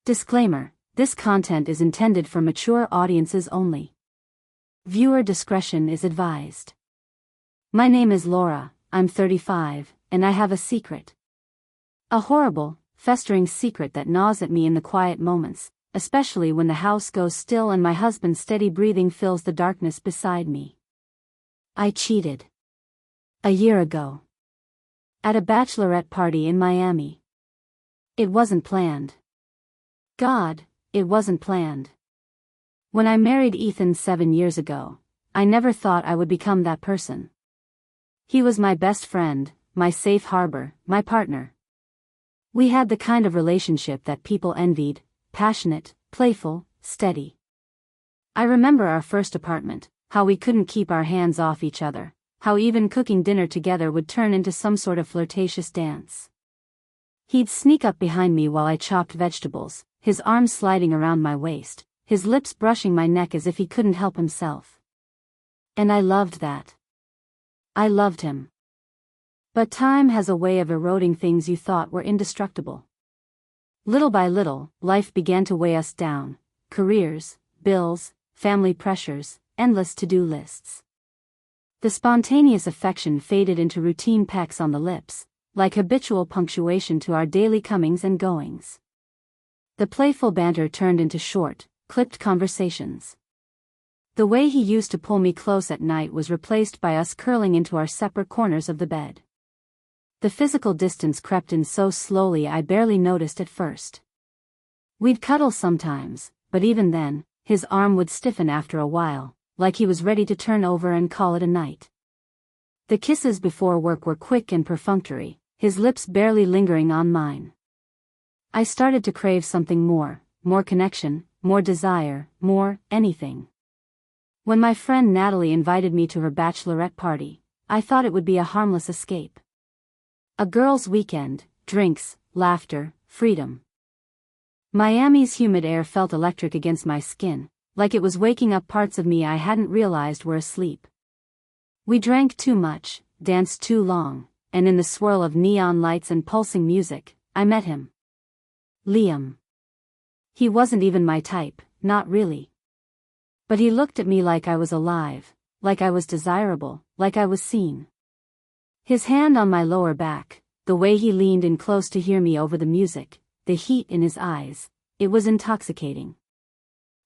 Disclaimer: this content is intended for mature audiences only. Viewer discretion is advised. My name is Laura, I'm 35, and I have a secret. A horrible, festering secret that gnaws at me in the quiet moments, especially when the house goes still and my husband's steady breathing fills the darkness beside me. I cheated. A year ago. At a bachelorette party in Miami. It wasn't planned. God, it wasn't planned. When I married Ethan 7 years ago, I never thought I would become that person. He was my best friend, my safe harbor, my partner. We had the kind of relationship that people envied, passionate, playful, steady. I remember our first apartment, how we couldn't keep our hands off each other, how even cooking dinner together would turn into some sort of flirtatious dance. He'd sneak up behind me while I chopped vegetables, his arms sliding around my waist, his lips brushing my neck as if he couldn't help himself. And I loved that. I loved him. But time has a way of eroding things you thought were indestructible. Little by little, life began to weigh us down: careers, bills, family pressures, endless to-do lists. The spontaneous affection faded into routine pecks on the lips, like habitual punctuation to our daily comings and goings. The playful banter turned into short, clipped conversations. The way he used to pull me close at night was replaced by us curling into our separate corners of the bed. The physical distance crept in so slowly I barely noticed at first. We'd cuddle sometimes, but even then, his arm would stiffen after a while, like he was ready to turn over and call it a night. The kisses before work were quick and perfunctory, his lips barely lingering on mine. I started to crave something more connection, more desire, more anything. When my friend Natalie invited me to her bachelorette party, I thought it would be a harmless escape. A girls' weekend, drinks, laughter, freedom. Miami's humid air felt electric against my skin, like it was waking up parts of me I hadn't realized were asleep. We drank too much, danced too long, and in the swirl of neon lights and pulsing music, I met him. Liam. He wasn't even my type, not really. But he looked at me like I was alive, like I was desirable, like I was seen. His hand on my lower back, the way he leaned in close to hear me over the music, the heat in his eyes, it was intoxicating.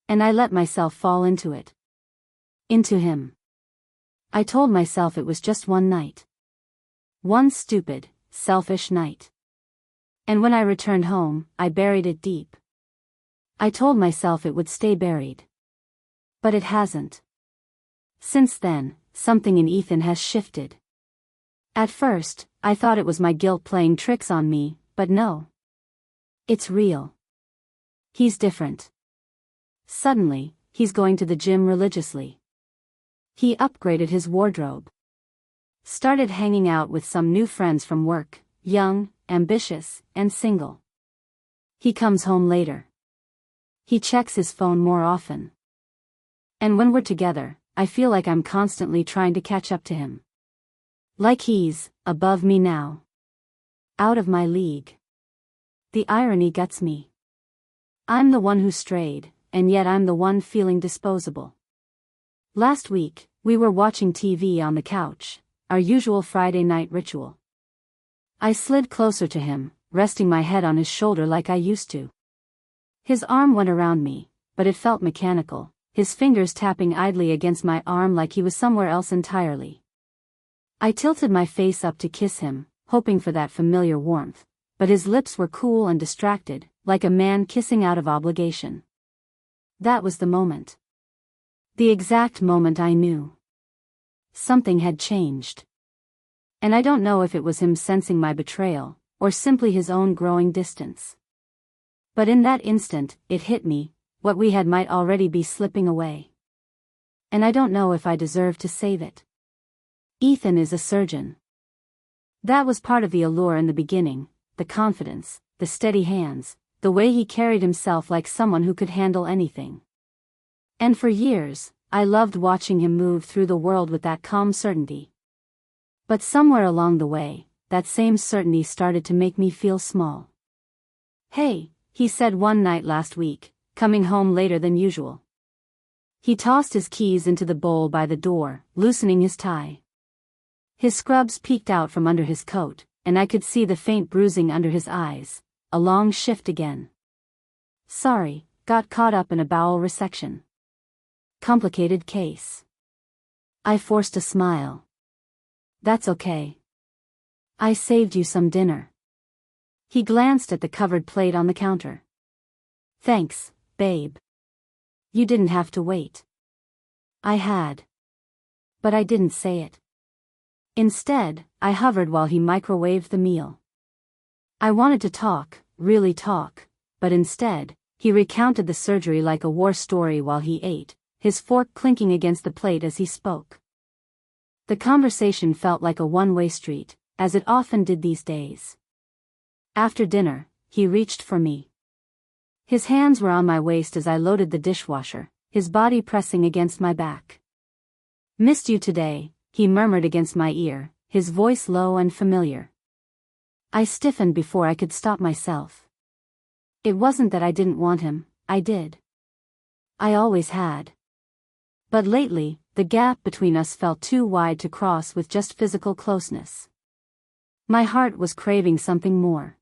And I let myself fall into it. Into him. I told myself it was just one night. One stupid, selfish night. And when I returned home, I buried it deep. I told myself it would stay buried. But it hasn't. Since then, something in Ethan has shifted. At first, I thought it was my guilt playing tricks on me, but no. It's real. He's different. Suddenly, he's going to the gym religiously. He upgraded his wardrobe. Started hanging out with some new friends from work, young, ambitious, and single. He comes home later. He checks his phone more often. And when we're together, I feel like I'm constantly trying to catch up to him. Like he's above me now. Out of my league. The irony gets me. I'm the one who strayed, and yet I'm the one feeling disposable. Last week, we were watching TV on the couch, our usual Friday night ritual. I slid closer to him, resting my head on his shoulder like I used to. His arm went around me, but it felt mechanical, his fingers tapping idly against my arm like he was somewhere else entirely. I tilted my face up to kiss him, hoping for that familiar warmth, but his lips were cool and distracted, like a man kissing out of obligation. That was the moment. The exact moment I knew. Something had changed. And I don't know if it was him sensing my betrayal, or simply his own growing distance. But in that instant, it hit me, what we had might already be slipping away. And I don't know if I deserve to save it. Ethan is a surgeon. That was part of the allure in the beginning, the confidence, the steady hands, the way he carried himself like someone who could handle anything. And for years, I loved watching him move through the world with that calm certainty. But somewhere along the way, that same certainty started to make me feel small. Hey, he said one night last week, coming home later than usual. He tossed his keys into the bowl by the door, loosening his tie. His scrubs peeked out from under his coat, and I could see the faint bruising under his eyes. A long shift again. Sorry, got caught up in a bowel resection. Complicated case. I forced a smile. That's okay. I saved you some dinner. He glanced at the covered plate on the counter. Thanks, babe. You didn't have to wait. I had. But I didn't say it. Instead, I hovered while he microwaved the meal. I wanted to talk, really talk, but instead, he recounted the surgery like a war story while he ate, his fork clinking against the plate as he spoke. The conversation felt like a one-way street, as it often did these days. After dinner, he reached for me. His hands were on my waist as I loaded the dishwasher, his body pressing against my back. Missed you today, he murmured against my ear, his voice low and familiar. I stiffened before I could stop myself. It wasn't that I didn't want him, I did. I always had. But lately, the gap between us felt too wide to cross with just physical closeness. My heart was craving something more.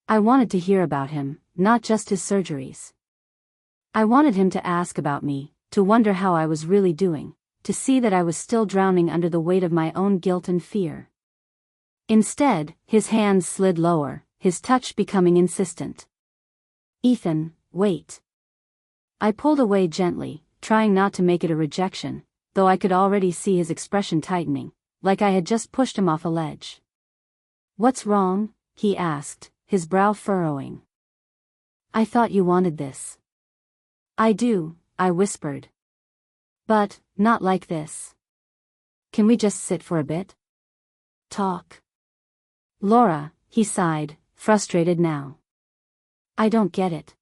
I wanted to hear about him, not just his surgeries. I wanted him to ask about me, to wonder how I was really doing, to see that I was still drowning under the weight of my own guilt and fear. Instead, his hands slid lower, his touch becoming insistent. Ethan, wait. I pulled away gently, trying not to make it a rejection, though I could already see his expression tightening, like I had just pushed him off a ledge. What's wrong? He asked, his brow furrowing. I thought you wanted this. I do, I whispered. But, not like this. Can we just sit for a bit? Talk. Laura, he sighed, frustrated now. I don't get it.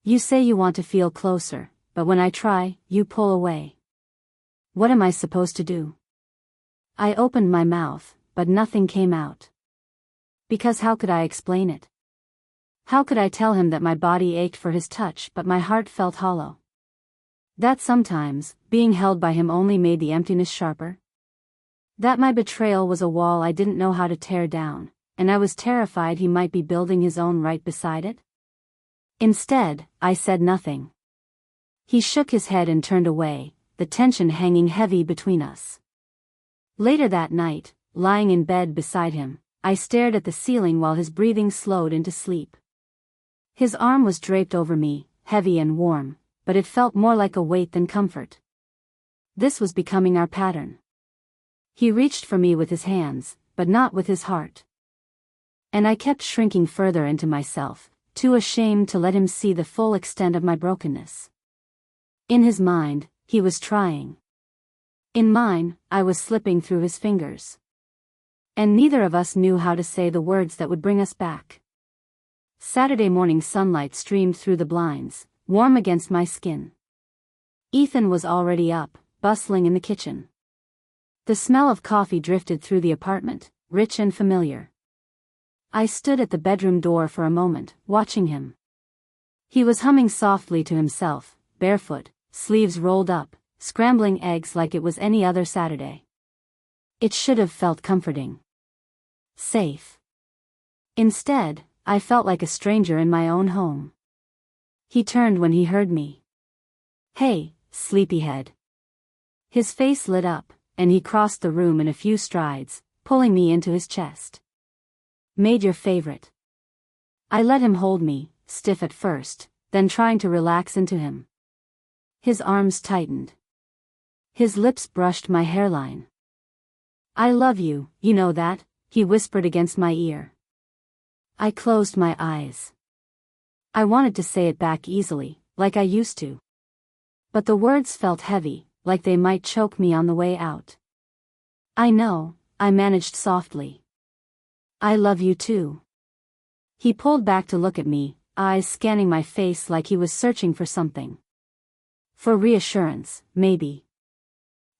You say you want to feel closer, but when I try, you pull away. What am I supposed to do? I opened my mouth, but nothing came out. Because how could I explain it? How could I tell him that my body ached for his touch but my heart felt hollow? That sometimes, being held by him only made the emptiness sharper? That my betrayal was a wall I didn't know how to tear down, and I was terrified he might be building his own right beside it? Instead, I said nothing. He shook his head and turned away, the tension hanging heavy between us. Later that night, lying in bed beside him, I stared at the ceiling while his breathing slowed into sleep. His arm was draped over me, heavy and warm, but it felt more like a weight than comfort. This was becoming our pattern. He reached for me with his hands, but not with his heart. And I kept shrinking further into myself, too ashamed to let him see the full extent of my brokenness. In his mind, he was trying. In mine, I was slipping through his fingers. And neither of us knew how to say the words that would bring us back. Saturday morning sunlight streamed through the blinds, warm against my skin. Ethan was already up, bustling in the kitchen. The smell of coffee drifted through the apartment, rich and familiar. I stood at the bedroom door for a moment, watching him. He was humming softly to himself, barefoot, sleeves rolled up, scrambling eggs like it was any other Saturday. It should have felt comforting. Safe. Instead, I felt like a stranger in my own home. He turned when he heard me. Hey, sleepyhead. His face lit up, and he crossed the room in a few strides, pulling me into his chest. Made your favorite. I let him hold me, stiff at first, then trying to relax into him. His arms tightened. His lips brushed my hairline. I love you, you know that, he whispered against my ear. I closed my eyes. I wanted to say it back easily, like I used to. But the words felt heavy, like they might choke me on the way out. I know, I managed softly. I love you too. He pulled back to look at me, eyes scanning my face like he was searching for something. For reassurance, maybe.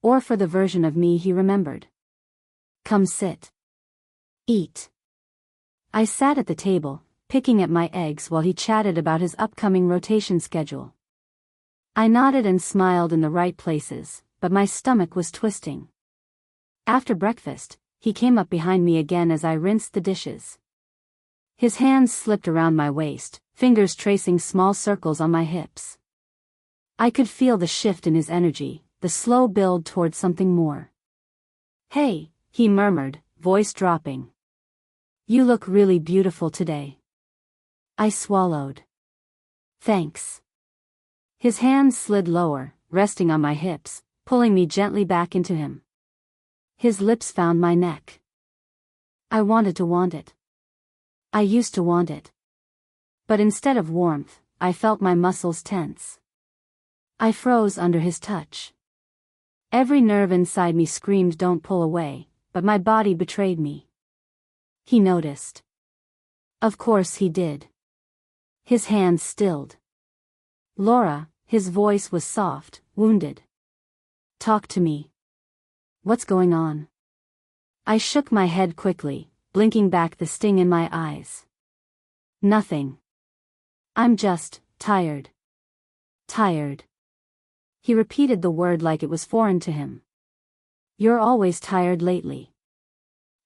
Or for the version of me he remembered. Come sit. Eat. I sat at the table, picking at my eggs while he chatted about his upcoming rotation schedule. I nodded and smiled in the right places, but my stomach was twisting. After breakfast, he came up behind me again as I rinsed the dishes. His hands slipped around my waist, fingers tracing small circles on my hips. I could feel the shift in his energy, the slow build toward something more. "Hey," he murmured, voice dropping. "You look really beautiful today." I swallowed. "Thanks." His hands slid lower, resting on my hips, pulling me gently back into him. His lips found my neck. I wanted to want it. I used to want it. But instead of warmth, I felt my muscles tense. I froze under his touch. Every nerve inside me screamed, "Don't pull away," but my body betrayed me. He noticed. Of course he did. His hands stilled. "Laura," his voice was soft, wounded. "Talk to me. What's going on?" I shook my head quickly, blinking back the sting in my eyes. "Nothing. I'm just tired." "Tired." He repeated the word like it was foreign to him. "You're always tired lately."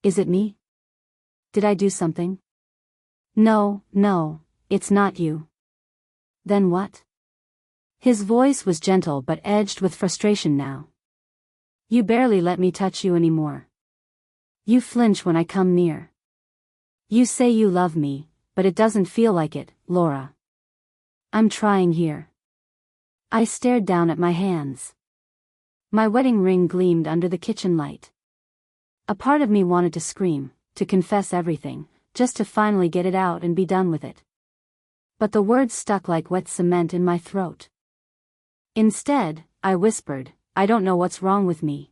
"Is it me? Did I do something?" No, it's not you." "Then what?" His voice was gentle but edged with frustration now. "You barely let me touch you anymore. You flinch when I come near. You say you love me, but it doesn't feel like it, Laura." "I'm trying here." I stared down at my hands. My wedding ring gleamed under the kitchen light. A part of me wanted to scream, to confess everything, just to finally get it out and be done with it. But the words stuck like wet cement in my throat. Instead, I whispered, "I don't know what's wrong with me."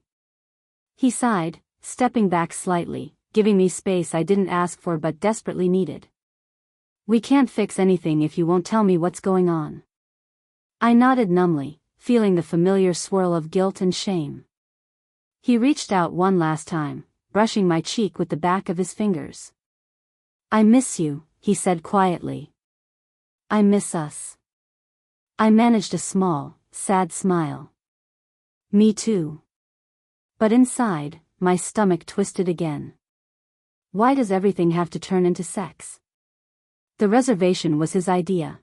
He sighed, stepping back slightly, giving me space I didn't ask for but desperately needed. "We can't fix anything if you won't tell me what's going on." I nodded numbly, feeling the familiar swirl of guilt and shame. He reached out one last time, brushing my cheek with the back of his fingers. "I miss you," he said quietly. "I miss us." I managed a small, sad smile. "Me too." But inside, my stomach twisted again. Why does everything have to turn into sex? The reservation was his idea.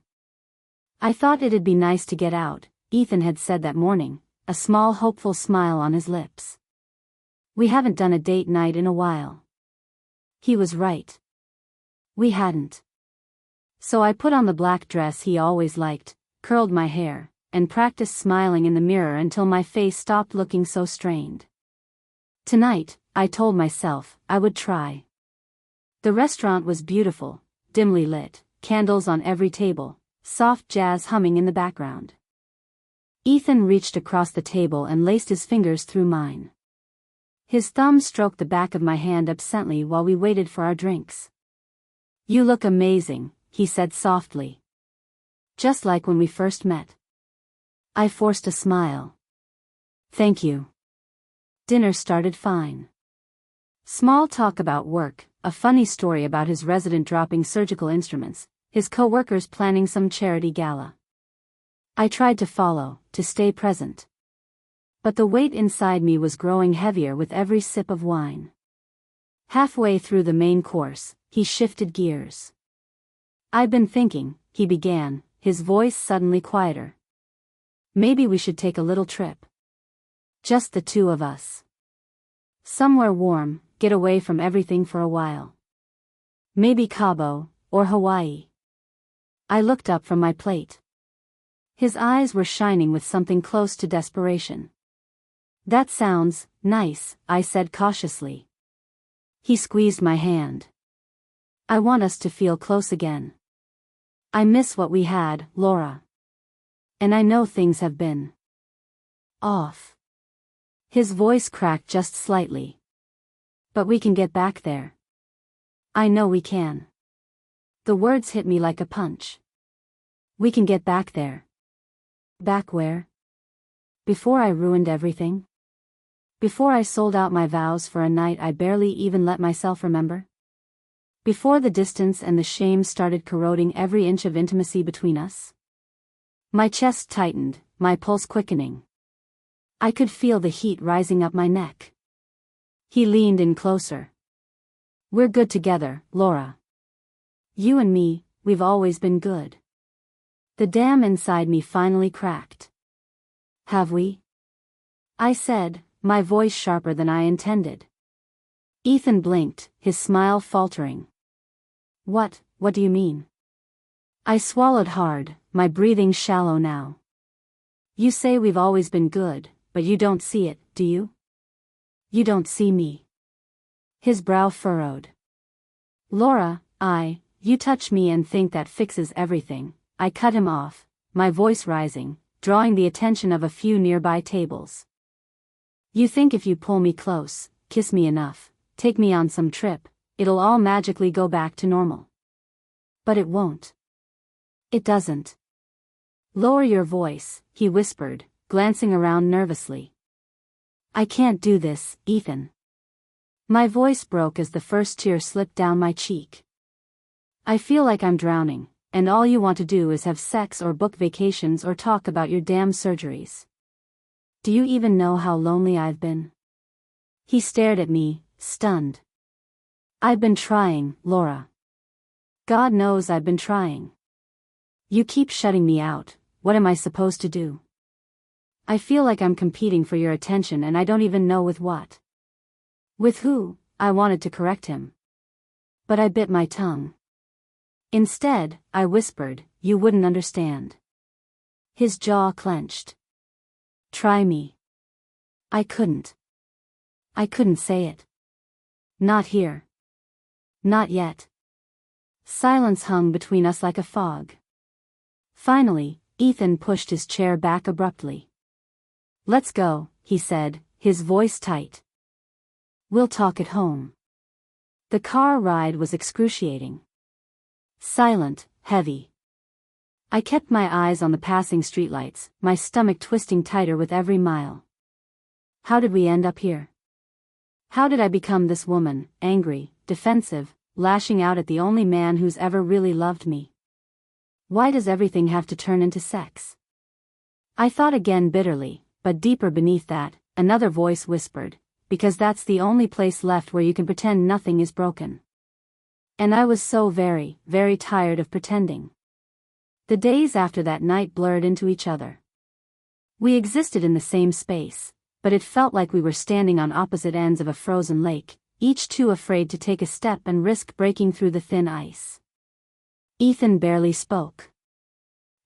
I thought it'd be nice to get out, Ethan had said that morning, a small hopeful smile on his lips. We haven't done a date night in a while. He was right. We hadn't. So I put on the black dress he always liked, curled my hair, and practiced smiling in the mirror until my face stopped looking so strained. Tonight, I told myself, I would try. The restaurant was beautiful, dimly lit, candles on every table, soft jazz humming in the background. Ethan reached across the table and laced his fingers through mine. His thumb stroked the back of my hand absently while we waited for our drinks. "You look amazing," he said softly. "Just like when we first met." I forced a smile. "Thank you." Dinner started fine. Small talk about work, a funny story about his resident dropping surgical instruments, his co-workers planning some charity gala. I tried to follow, to stay present. But the weight inside me was growing heavier with every sip of wine. Halfway through the main course, he shifted gears. "I've been thinking," he began, his voice suddenly quieter. "Maybe we should take a little trip. Just the two of us. Somewhere warm, get away from everything for a while. Maybe Cabo, or Hawaii." I looked up from my plate. His eyes were shining with something close to desperation. "That sounds nice," I said cautiously. He squeezed my hand. "I want us to feel close again. I miss what we had, Laura. And I know things have been off." His voice cracked just slightly. "But we can get back there. I know we can." The words hit me like a punch. We can get back there. Back where? Before I ruined everything? Before I sold out my vows for a night I barely even let myself remember? Before the distance and the shame started corroding every inch of intimacy between us? My chest tightened, my pulse quickening. I could feel the heat rising up my neck. He leaned in closer. We're good together, Laura. You and me, we've always been good. The dam inside me finally cracked. Have we? I said, my voice sharper than I intended. Ethan blinked, his smile faltering. What do you mean? I swallowed hard, my breathing shallow now. You say we've always been good, but you don't see it, do you? You don't see me. His brow furrowed. Laura, you touch me and think that fixes everything. I cut him off, my voice rising, drawing the attention of a few nearby tables. You think if you pull me close, kiss me enough, take me on some trip, it'll all magically go back to normal. But it won't. It doesn't. Lower your voice, he whispered, glancing around nervously. I can't do this, Ethan. My voice broke as the first tear slipped down my cheek. I feel like I'm drowning, and all you want to do is have sex or book vacations or talk about your damn surgeries. Do you even know how lonely I've been? He stared at me, stunned. I've been trying, Laura. God knows I've been trying. You keep shutting me out, what am I supposed to do? I feel like I'm competing for your attention and I don't even know with what. With who? I wanted to correct him. But I bit my tongue. Instead, I whispered, you wouldn't understand. His jaw clenched. Try me. I couldn't. I couldn't say it. Not here. Not yet. Silence hung between us like a fog. Finally, Ethan pushed his chair back abruptly. Let's go, he said, his voice tight. We'll talk at home. The car ride was excruciating. Silent, heavy. I kept my eyes on the passing streetlights, my stomach twisting tighter with every mile. How did we end up here? How did I become this woman, angry, defensive, lashing out at the only man who's ever really loved me? Why does everything have to turn into sex? I thought again bitterly, but deeper beneath that, another voice whispered, because that's the only place left where you can pretend nothing is broken. And I was so very, very tired of pretending. The days after that night blurred into each other. We existed in the same space, but it felt like we were standing on opposite ends of a frozen lake, each too afraid to take a step and risk breaking through the thin ice. Ethan barely spoke.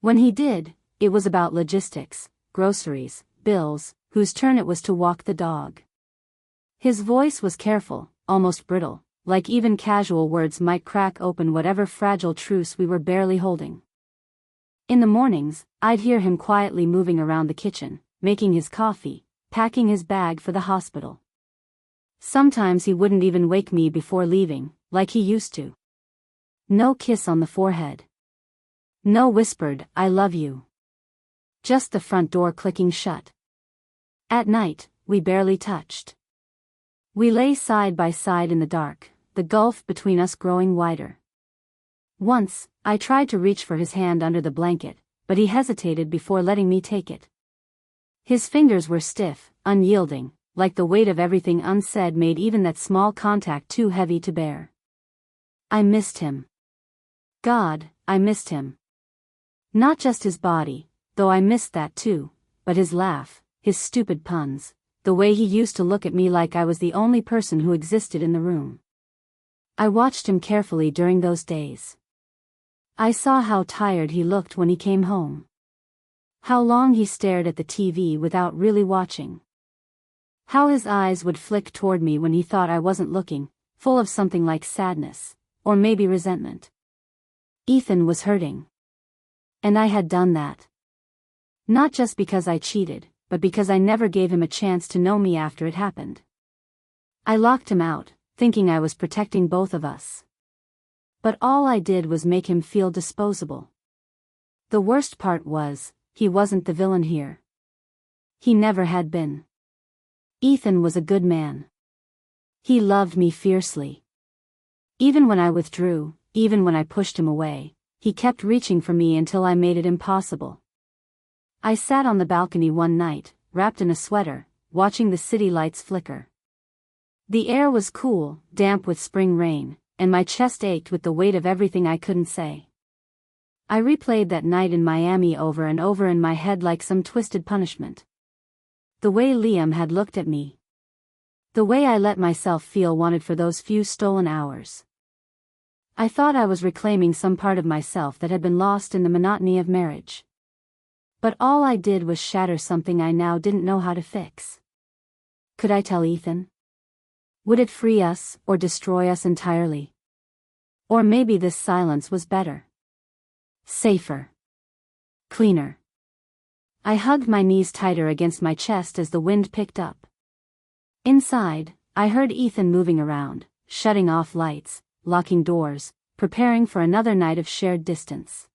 When he did, it was about logistics, groceries, bills, whose turn it was to walk the dog. His voice was careful, almost brittle, like even casual words might crack open whatever fragile truce we were barely holding. In the mornings, I'd hear him quietly moving around the kitchen, making his coffee, packing his bag for the hospital. Sometimes he wouldn't even wake me before leaving, like he used to. No kiss on the forehead. No whispered, I love you. Just the front door clicking shut. At night, we barely touched. We lay side by side in the dark, the gulf between us growing wider. Once, I tried to reach for his hand under the blanket, but he hesitated before letting me take it. His fingers were stiff, unyielding, like the weight of everything unsaid made even that small contact too heavy to bear. I missed him. God, I missed him. Not just his body, though I missed that too, but his laugh, his stupid puns, the way he used to look at me like I was the only person who existed in the room. I watched him carefully during those days. I saw how tired he looked when he came home. How long he stared at the TV without really watching. How his eyes would flick toward me when he thought I wasn't looking, full of something like sadness, or maybe resentment. Ethan was hurting. And I had done that. Not just because I cheated, but because I never gave him a chance to know me after it happened. I locked him out, thinking I was protecting both of us. But all I did was make him feel disposable. The worst part was, he wasn't the villain here. He never had been. Ethan was a good man. He loved me fiercely. Even when I withdrew, even when I pushed him away, he kept reaching for me until I made it impossible. I sat on the balcony one night, wrapped in a sweater, watching the city lights flicker. The air was cool, damp with spring rain, and my chest ached with the weight of everything I couldn't say. I replayed that night in Miami over and over in my head like some twisted punishment. The way Liam had looked at me. The way I let myself feel wanted for those few stolen hours. I thought I was reclaiming some part of myself that had been lost in the monotony of marriage. But all I did was shatter something I now didn't know how to fix. Could I tell Ethan? Would it free us, or destroy us entirely? Or maybe this silence was better. Safer. Cleaner. I hugged my knees tighter against my chest as the wind picked up. Inside, I heard Ethan moving around, shutting off lights, locking doors, preparing for another night of shared distance.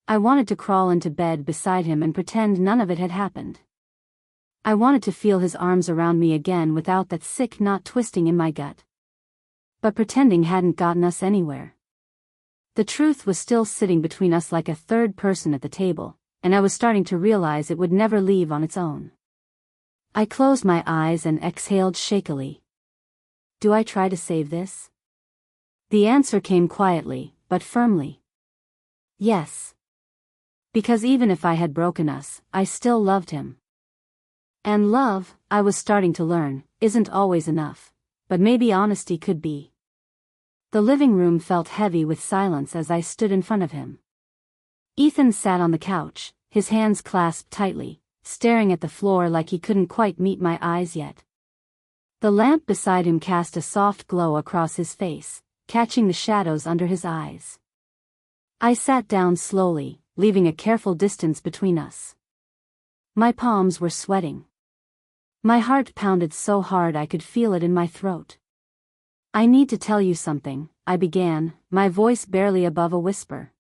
I wanted to crawl into bed beside him and pretend none of it had happened. I wanted to feel his arms around me again without that sick knot twisting in my gut. But pretending hadn't gotten us anywhere. The truth was still sitting between us like a third person at the table, and I was starting to realize it would never leave on its own. I closed my eyes and exhaled shakily. Do I try to save this? The answer came quietly, but firmly. Yes. Because even if I had broken us, I still loved him. And love, I was starting to learn, isn't always enough, but maybe honesty could be. The living room felt heavy with silence as I stood in front of him. Ethan sat on the couch, his hands clasped tightly, staring at the floor like he couldn't quite meet my eyes yet. The lamp beside him cast a soft glow across his face, catching the shadows under his eyes. I sat down slowly, leaving a careful distance between us. My palms were sweating. My heart pounded so hard I could feel it in my throat. I need to tell you something, I began, my voice barely above a whisper.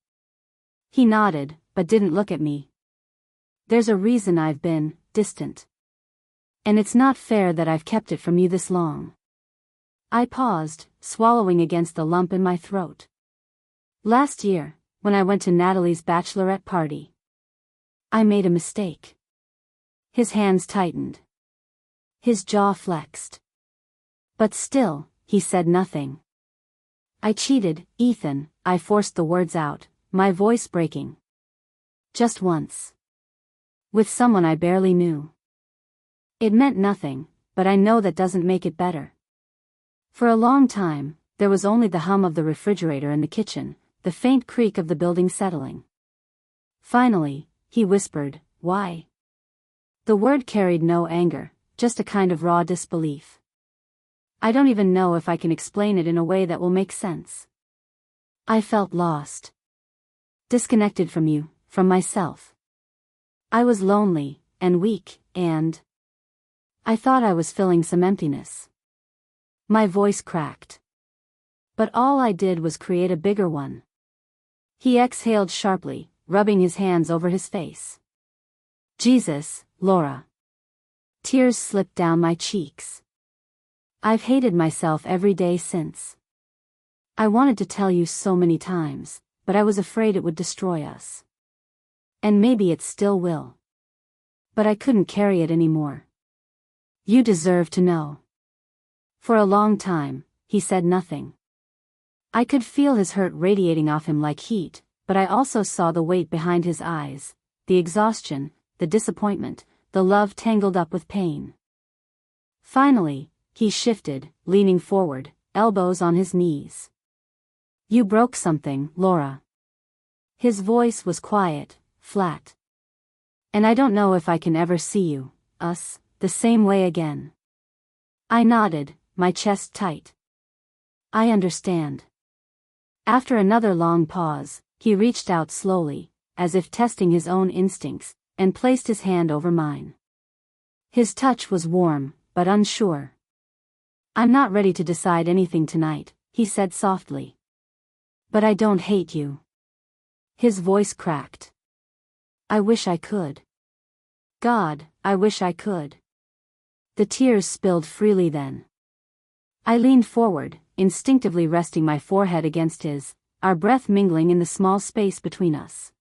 He nodded, but didn't look at me. There's a reason I've been distant. And it's not fair that I've kept it from you this long. I paused, swallowing against the lump in my throat. Last year, when I went to Natalie's bachelorette party, I made a mistake. His hands tightened. His jaw flexed. But still, he said nothing. I cheated, Ethan, I forced the words out, my voice breaking. Just once. With someone I barely knew. It meant nothing, but I know that doesn't make it better. For a long time, there was only the hum of the refrigerator in the kitchen, the faint creak of the building settling. Finally, he whispered, "Why?" The word carried no anger, just a kind of raw disbelief. I don't even know if I can explain it in a way that will make sense. I felt lost. Disconnected from you, from myself. I was lonely, and weak, and I thought I was filling some emptiness. My voice cracked. But all I did was create a bigger one. He exhaled sharply, rubbing his hands over his face. Jesus, Laura. Tears slipped down my cheeks. I've hated myself every day since. I wanted to tell you so many times, but I was afraid it would destroy us. And maybe it still will. But I couldn't carry it anymore. You deserve to know. For a long time, he said nothing. I could feel his hurt radiating off him like heat, but I also saw the weight behind his eyes, the exhaustion, the disappointment, the love tangled up with pain. Finally, he shifted, leaning forward, elbows on his knees. You broke something, Laura. His voice was quiet, flat. And I don't know if I can ever see you, us, the same way again. I nodded, my chest tight. I understand. After another long pause, he reached out slowly, as if testing his own instincts, and placed his hand over mine. His touch was warm, but unsure. I'm not ready to decide anything tonight, he said softly. But I don't hate you. His voice cracked. I wish I could. God, I wish I could. The tears spilled freely then. I leaned forward, instinctively resting my forehead against his, our breath mingling in the small space between us.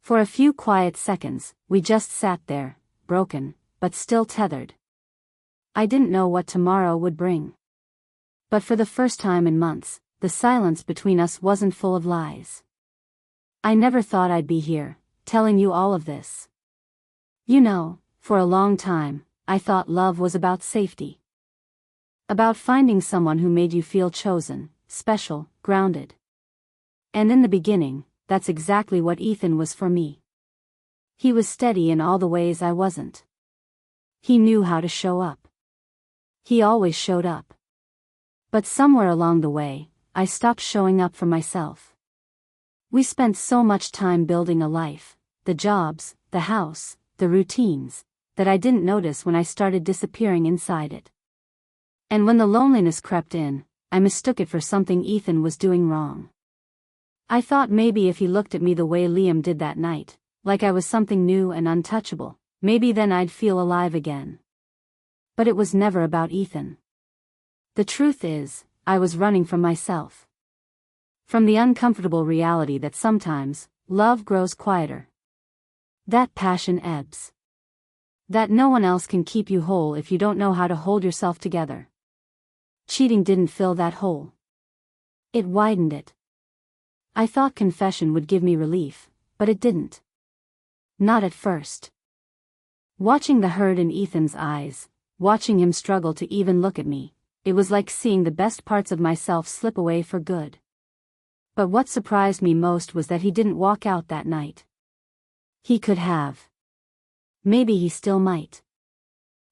For a few quiet seconds, we just sat there, broken, but still tethered. I didn't know what tomorrow would bring. But for the first time in months, the silence between us wasn't full of lies. I never thought I'd be here, telling you all of this. You know, for a long time, I thought love was about safety. About finding someone who made you feel chosen, special, grounded. And in the beginning, that's exactly what Ethan was for me. He was steady in all the ways I wasn't. He knew how to show up. He always showed up. But somewhere along the way, I stopped showing up for myself. We spent so much time building a life, the jobs, the house, the routines, that I didn't notice when I started disappearing inside it. And when the loneliness crept in, I mistook it for something Ethan was doing wrong. I thought maybe if he looked at me the way Liam did that night, like I was something new and untouchable, maybe then I'd feel alive again. But it was never about Ethan. The truth is, I was running from myself. From the uncomfortable reality that sometimes, love grows quieter. That passion ebbs. That no one else can keep you whole if you don't know how to hold yourself together. Cheating didn't fill that hole. It widened it. I thought confession would give me relief, but it didn't. Not at first. Watching the hurt in Ethan's eyes, watching him struggle to even look at me, it was like seeing the best parts of myself slip away for good. But what surprised me most was that he didn't walk out that night. He could have. Maybe he still might.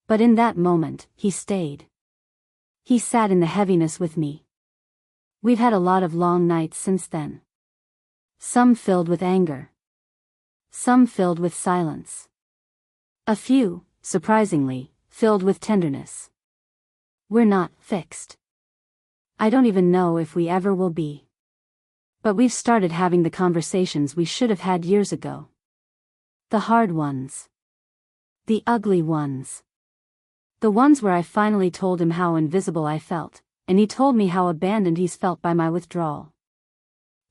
But in that moment, he stayed. He sat in the heaviness with me. We've had a lot of long nights since then. Some filled with anger. Some filled with silence. A few, surprisingly, filled with tenderness. We're not fixed. I don't even know if we ever will be. But we've started having the conversations we should have had years ago. The hard ones. The ugly ones. The ones where I finally told him how invisible I felt, and he told me how abandoned he's felt by my withdrawal.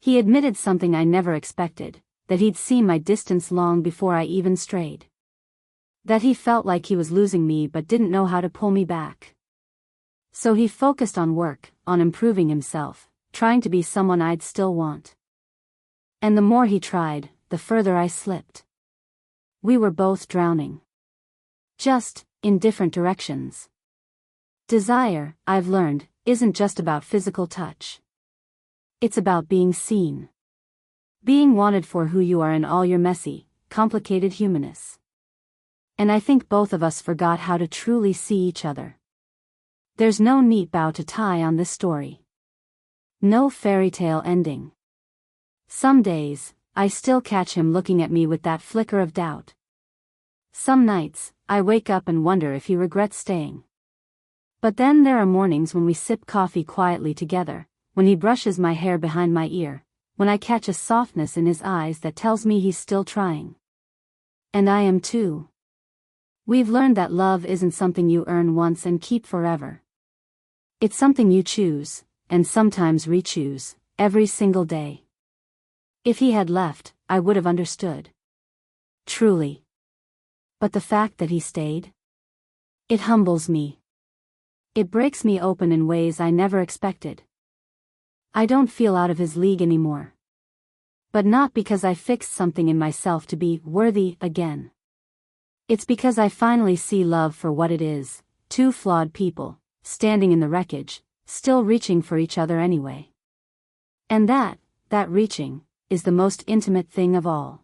He admitted something I never expected, that he'd seen my distance long before I even strayed. That he felt like he was losing me but didn't know how to pull me back. So he focused on work, on improving himself, trying to be someone I'd still want. And the more he tried, the further I slipped. We were both drowning. Just, in different directions. Desire, I've learned, isn't just about physical touch. It's about being seen. Being wanted for who you are in all your messy, complicated humanness. And I think both of us forgot how to truly see each other. There's no neat bow to tie on this story. No fairy tale ending. Some days, I still catch him looking at me with that flicker of doubt. Some nights, I wake up and wonder if he regrets staying. But then there are mornings when we sip coffee quietly together, when he brushes my hair behind my ear, when I catch a softness in his eyes that tells me he's still trying. And I am too. We've learned that love isn't something you earn once and keep forever. It's something you choose, and sometimes re-choose, every single day. If he had left, I would have understood. Truly. But the fact that he stayed? It humbles me. It breaks me open in ways I never expected. I don't feel out of his league anymore. But not because I fixed something in myself to be worthy again. It's because I finally see love for what it is, two flawed people, standing in the wreckage, still reaching for each other anyway. And that reaching, is the most intimate thing of all.